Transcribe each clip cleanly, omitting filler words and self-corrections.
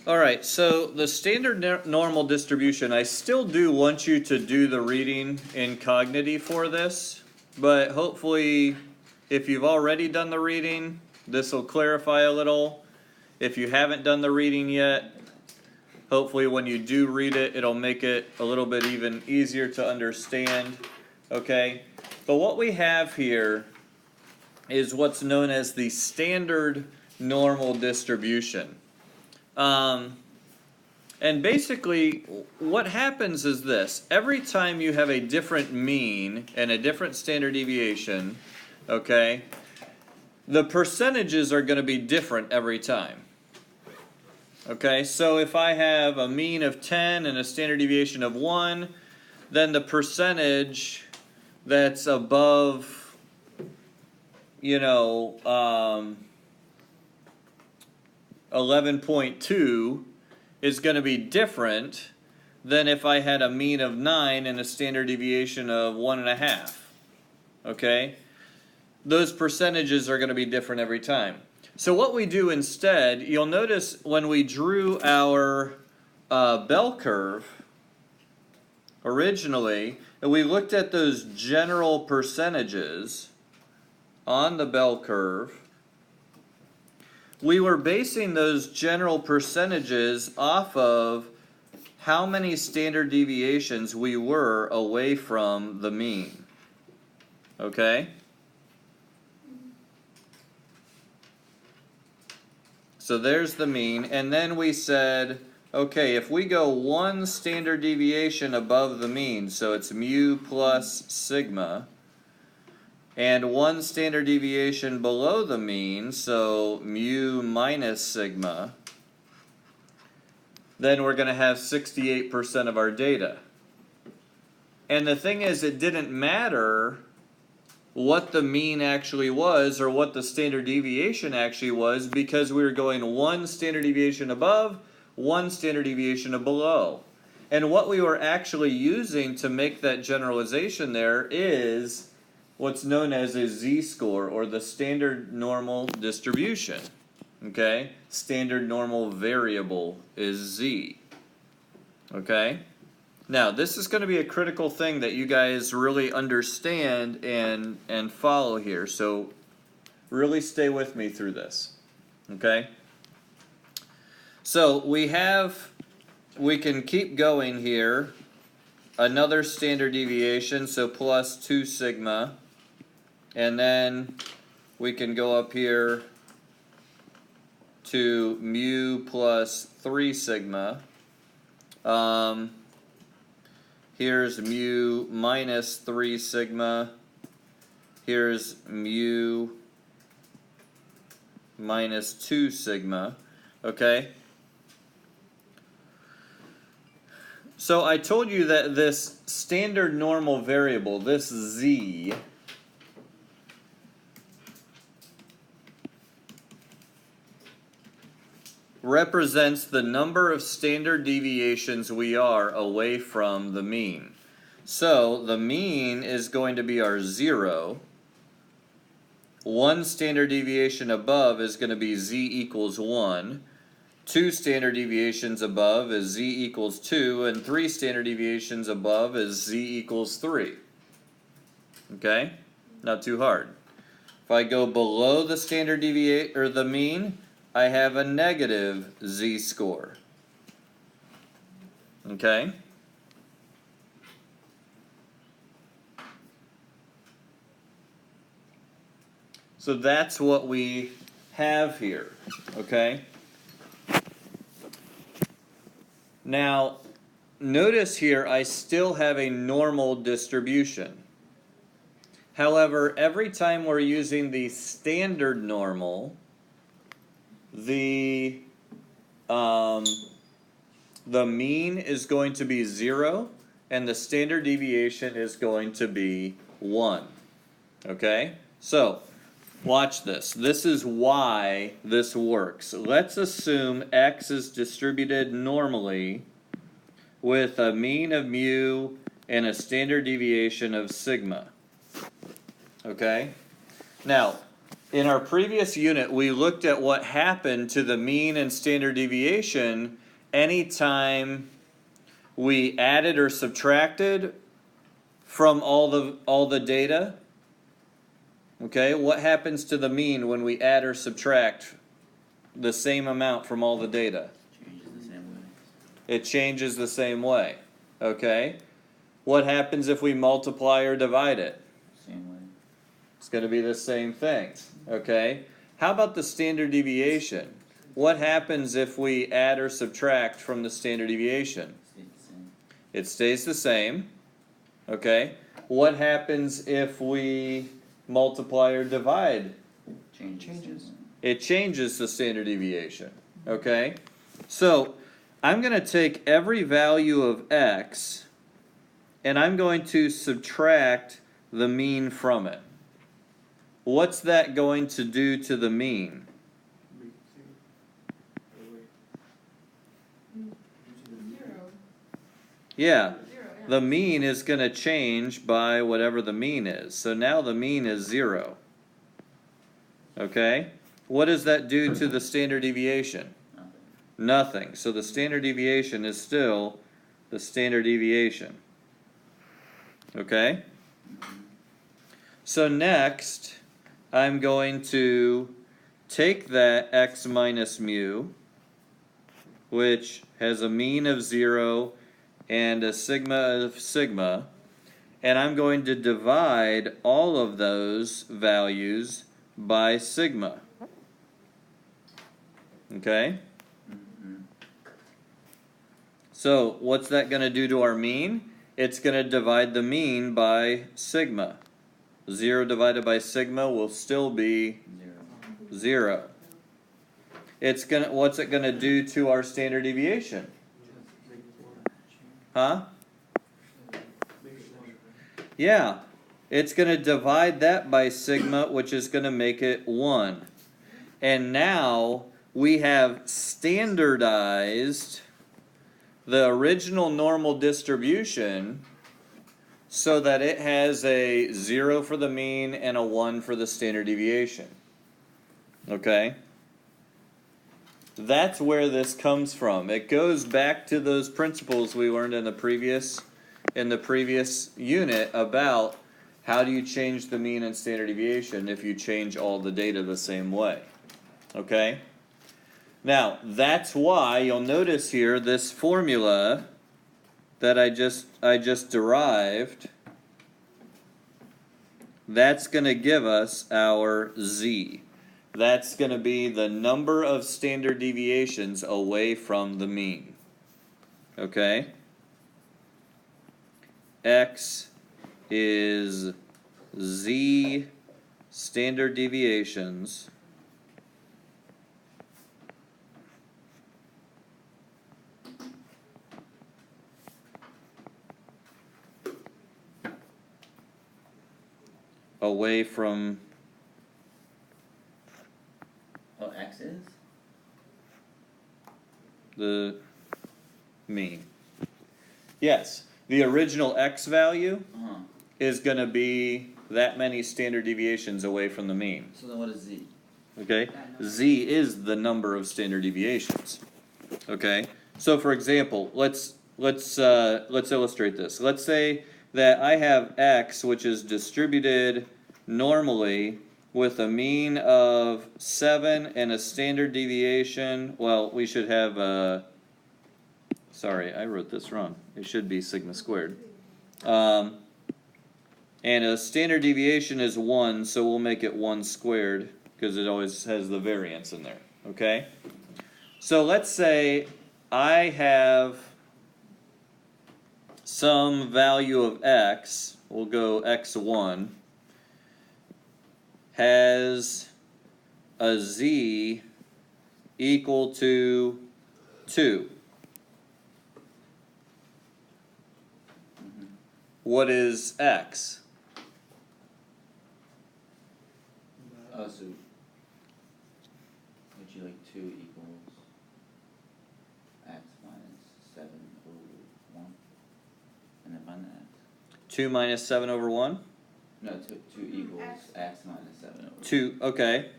Alright, so the standard normal distribution, I still do want you to do the reading in Kognity for this, but hopefully if you've already done the reading, this will clarify a little. If you haven't done the reading yet, hopefully when you do read it, it'll make it a little bit even easier to understand, okay? But what we have here is what's known as the standard normal distribution. And basically, what happens is this. Every time you have a different mean and a different standard deviation, okay, the percentages are going to be different every time. Okay, so if I have a mean of 10 and a standard deviation of 1, then the percentage that's above, 11.2 is going to be different than if I had a mean of 9 and a standard deviation of 1.5. Okay? Those percentages are going to be different every time. So what we do instead, you'll notice when we drew our bell curve originally, and we looked at those general percentages on the bell curve, we were basing those general percentages off of how many standard deviations we were away from the mean. Okay? So there's the mean, and then we said, okay, if we go one standard deviation above the mean, so it's mu plus sigma, and one standard deviation below the mean, so mu minus sigma, then we're going to have 68% of our data. And the thing is, it didn't matter what the mean actually was or what the standard deviation actually was, because we were going one standard deviation above, one standard deviation below. And what we were actually using to make that generalization there is what's known as a z-score, or the standard normal distribution. Okay? Standard normal variable is z. Okay? Now, this is going to be a critical thing that you guys really understand and follow here. So, really stay with me through this. Okay? So, we can keep going here. Another standard deviation, so plus 2 sigma. And then we can go up here to mu plus 3 sigma. Here's mu minus 3 sigma. Here's mu minus 2 sigma. Okay? So I told you that this standard normal variable, this z, represents the number of standard deviations we are away from the mean. So the mean is going to be our 0. One standard deviation above is going to be z equals 1. 2 standard deviations above is z equals 2, and 3 standard deviations above is z equals 3. Okay? Not too hard. If I go below the standard deviation or the mean, I have a negative z-score. Okay? So that's what we have here. Okay? Now, notice here I still have a normal distribution. However, every time we're using the standard normal, the mean is going to be 0 and the standard deviation is going to be 1. Okay? So, watch this. This is why this works. Let's assume x is distributed normally with a mean of mu and a standard deviation of sigma. Okay? Now, in our previous unit, we looked at what happened to the mean and standard deviation anytime we added or subtracted from all the data. Okay, what happens to the mean when we add or subtract the same amount from all the data? Changes the same way. It changes the same way. Okay, what happens if we multiply or divide it? Same way. It's going to be the same thing. Okay, how about the standard deviation? What happens if we add or subtract from the standard deviation? Stays the same. It stays the same. Okay, what happens if we multiply or divide? Changes. It changes the standard deviation. Okay, so I'm going to take every value of x and I'm going to subtract the mean from it. What's that going to do to the mean? Yeah, the mean is going to change by whatever the mean is. So now the mean is 0. Okay? What does that do to the standard deviation? Nothing. So the standard deviation is still the standard deviation. Okay? So next, I'm going to take that x minus mu, which has a mean of 0 and a sigma of sigma, and I'm going to divide all of those values by sigma. Okay? So what's that going to do to our mean? It's going to divide the mean by sigma. 0 divided by sigma will still be 0. What's it going to do to our standard deviation? Huh? Yeah. It's going to divide that by sigma, which is going to make it 1. And now we have standardized the original normal distribution so that it has a 0 for the mean and a 1 for the standard deviation. Okay? That's where this comes from. It goes back to those principles we learned in the previous unit about how do you change the mean and standard deviation if you change all the data the same way. Okay? Now, that's why you'll notice here this formula that I just derived, that's going to give us our z. That's going to be the number of standard deviations away from the mean. Okay? X is z standard deviations away from X is? the mean. Yes, the original x value is going to be that many standard deviations away from the mean. So then what is z? Okay, z is the number of standard deviations. Okay, so for example, let's illustrate this. Let's say that I have x, which is distributed normally with a mean of 7 and a standard deviation. Well, we should have sorry, I wrote this wrong. It should be sigma squared. And a standard deviation is 1, so we'll make it 1 squared because it always has the variance in there. Okay? So let's say I have some value of x, we'll go x1, has a z equal to 2. What is x? So would you like 2 equals x minus 7 over 1? And then find the x. 2 minus 7 over 1? No, 2 equals x minus 7 over 1. 2, okay,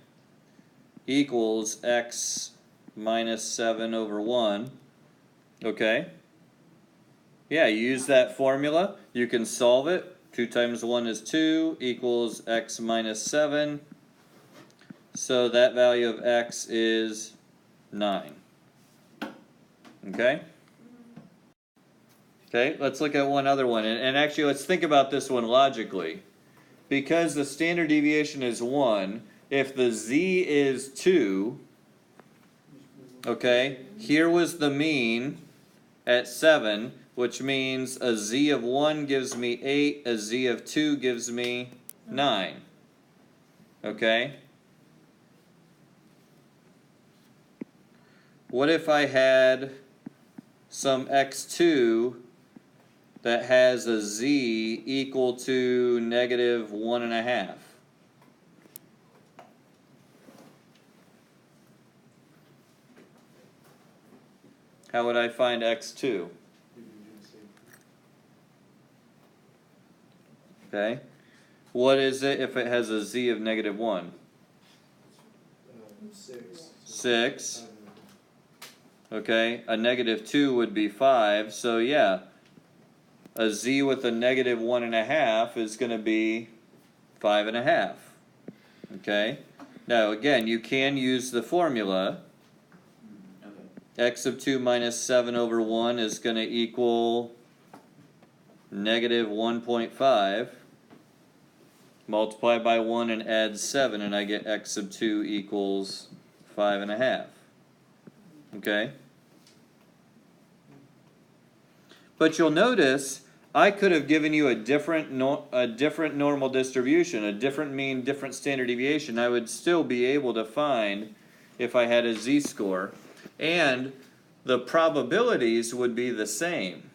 equals x minus 7 over 1, okay? Yeah, you use that formula, you can solve it. 2 times 1 is 2 equals x minus 7. So that value of x is 9. Okay? Okay, let's look at one other one. And actually, let's think about this one logically. Because the standard deviation is 1, if the z is 2, okay, here was the mean at 7, which means a z of 1 gives me 8, a z of 2 gives me 9. Okay? What if I had some x2 that has a z equal to negative 1.5? How would I find x2? Okay. What is it if it has a z of negative 1? 6. Okay. A negative 2 would be 5. So yeah, a z with a negative 1.5 is going to be 5.5. Okay. Now again, you can use the formula. X of 2 minus 7 over 1 is going to equal negative 1.5. Multiply by 1 and add 7, and I get x of 2 equals 5.5. Okay? But you'll notice I could have given you a different normal distribution, a different mean, different standard deviation. I would still be able to find if I had a z-score. And the probabilities would be the same.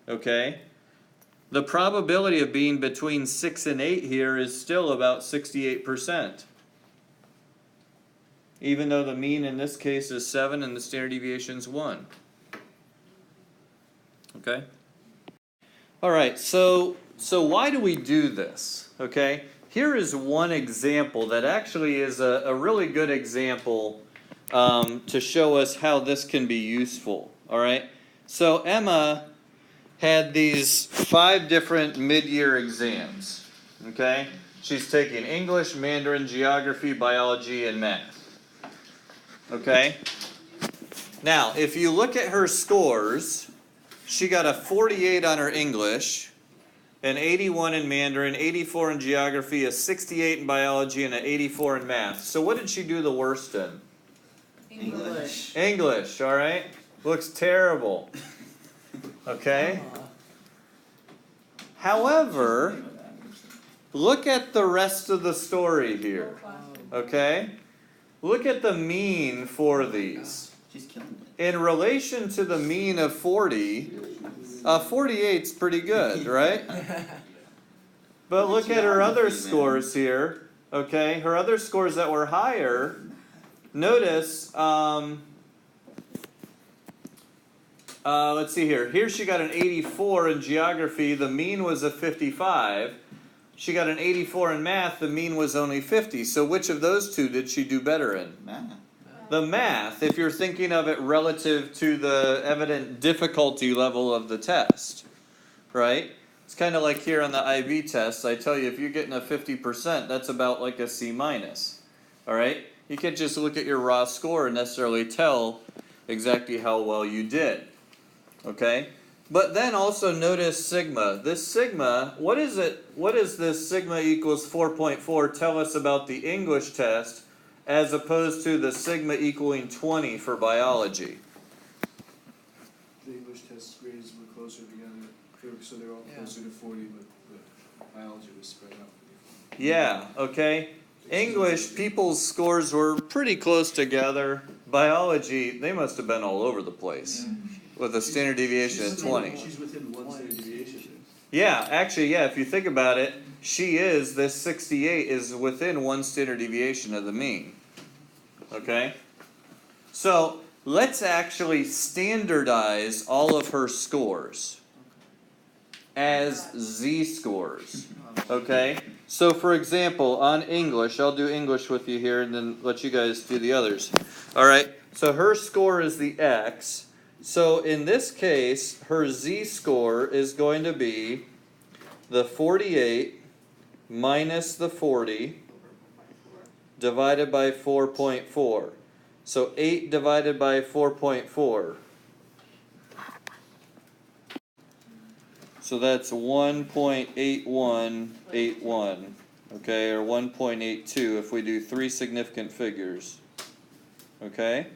Okay? The probability of being between 6 and 8 here is still about 68%. Even though the mean in this case is 7 and the standard deviation is 1. Okay? Alright, so why do we do this? Okay? Here is one example that actually is a really good example to show us how this can be useful. Alright? So Emma had these 5 different mid-year exams. Okay? She's taking English, Mandarin, Geography, Biology, and Math. Okay? Now, if you look at her scores, she got a 48 on her English, an 81 in Mandarin, 84 in Geography, a 68 in Biology, and an 84 in Math. So what did she do the worst in? English. English, alright? Looks terrible. Okay? However, look at the rest of the story here. Okay? Look at the mean for these. She's killing it. In relation to the mean of 40, 48's pretty good, right? But look at her other scores here. Okay? Her other scores that were higher, notice, let's see here. Here she got an 84 in Geography. The mean was a 55. She got an 84 in Math. The mean was only 50. So which of those two did she do better in? Math. The Math, if you're thinking of it relative to the evident difficulty level of the test. Right? It's kind of like here on the IB test. I tell you, if you're getting a 50%, that's about like a C minus. Alright? You can't just look at your raw score and necessarily tell exactly how well you did. Okay? But then also notice sigma. This sigma, what is it? What does this sigma equals 4.4 tell us about the English test as opposed to the sigma equaling 20 for biology? The English test grades were closer together, so they're all closer to 40, but the biology was spread out. Yeah, okay. English, people's scores were pretty close together. Biology, they must have been all over the place. With a standard deviation of 20. She's within one standard deviation. Yeah, actually, yeah, if you think about it, this 68 is within one standard deviation of the mean. Okay? So, let's actually standardize all of her scores as z-scores. Okay? So for example, on English, I'll do English with you here and then let you guys do the others. All right, so her score is the X. So in this case, her Z-score is going to be the 48 minus the 40 divided by 4.4. So 8 divided by 4.4. So that's 1.8181, okay, or 1.82 if we do 3 significant figures, okay?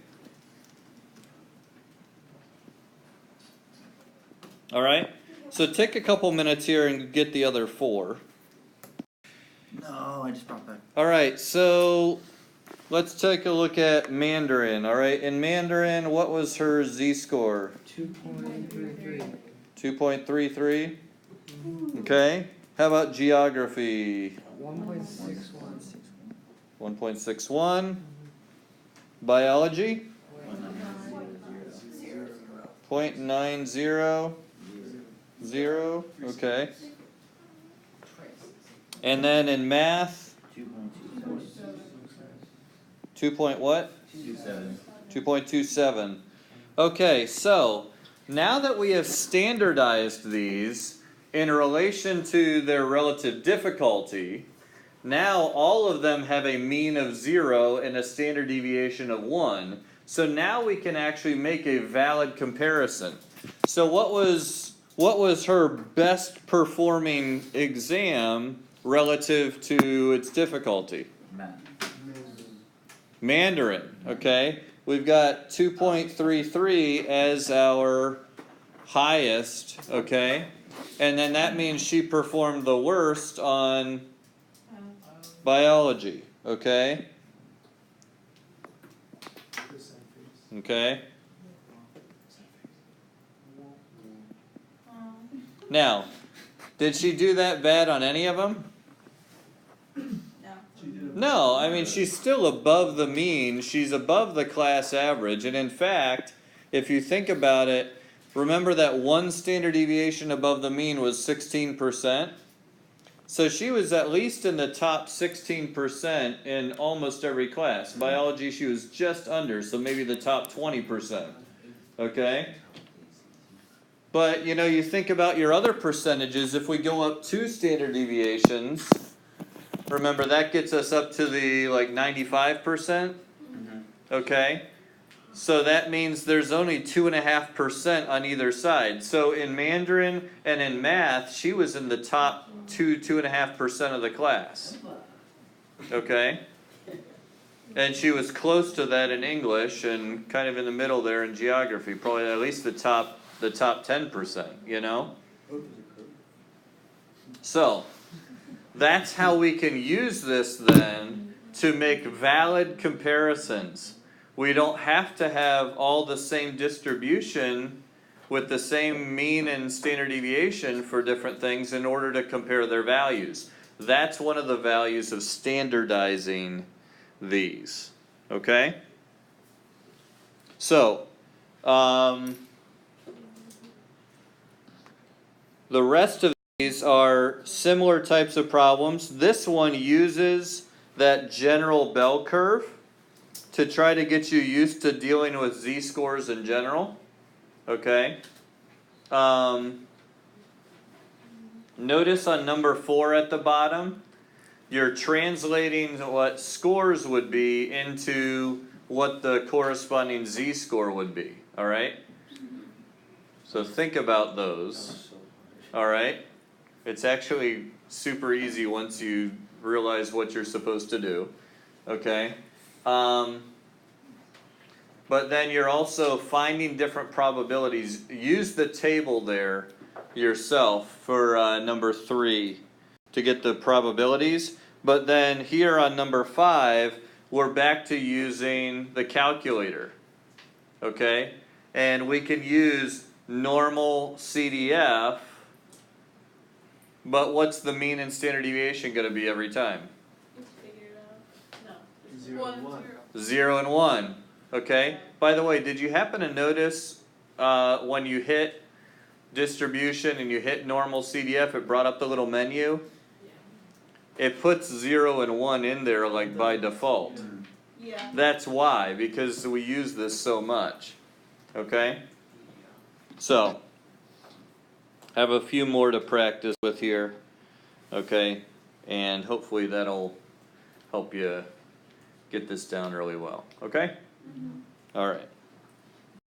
All right, so take a couple minutes here and get the other 4. No, I just brought back. All right, so let's take a look at Mandarin, all right? In Mandarin, what was her Z-score? 2.33. 2.33? Okay. How about geography? 1.61. 1.61. Biology? 0.900. Okay. And then in math? 2 point what? 2.27. Okay, so now that we have standardized these in relation to their relative difficulty, now all of them have a mean of 0 and a standard deviation of 1. So now we can actually make a valid comparison. So what was her best performing exam relative to its difficulty? Mandarin, okay? We've got 2.33 as our highest, okay? And then that means she performed the worst on biology, okay? Okay? Now, did she do that bad on any of them? No, I mean, she's still above the mean. She's above the class average. And in fact, if you think about it, remember that one standard deviation above the mean was 16%? So she was at least in the top 16% in almost every class. Biology, she was just under, so maybe the top 20%. Okay? But, you know, you think about your other percentages. If we go up 2 standard deviations, remember that gets us up to the, like, 95%? Okay? So that means there's only 2.5% on either side. So in Mandarin and in math, she was in the top 2.5% of the class. Okay? And she was close to that in English and kind of in the middle there in geography, probably at least the top 10%, you know? So, that's how we can use this then to make valid comparisons. We don't have to have all the same distribution with the same mean and standard deviation for different things in order to compare their values. That's one of the values of standardizing these. Okay? So, the rest of these are similar types of problems. This one uses that general bell curve to try to get you used to dealing with z-scores in general. Okay? Notice on number 4 at the bottom, you're translating what scores would be into what the corresponding z-score would be. Alright? So think about those. Alright? It's actually super easy once you realize what you're supposed to do. Okay? But then you're also finding different probabilities. Use the table there yourself for number 3 to get the probabilities. But then here on number 5, we're back to using the calculator. Okay? And we can use normal CDF, but what's the mean and standard deviation going to be every time? Let's figure it out. No. 0 and 1. 0 and 1. Okay? By the way, did you happen to notice when you hit distribution and you hit normal CDF, it brought up the little menu? it puts 0 and 1 in there like by default. Yeah. That's why, because we use this so much. Okay? So, have a few more to practice with here. Okay? And hopefully that'll help you get this down really well. Okay? All right.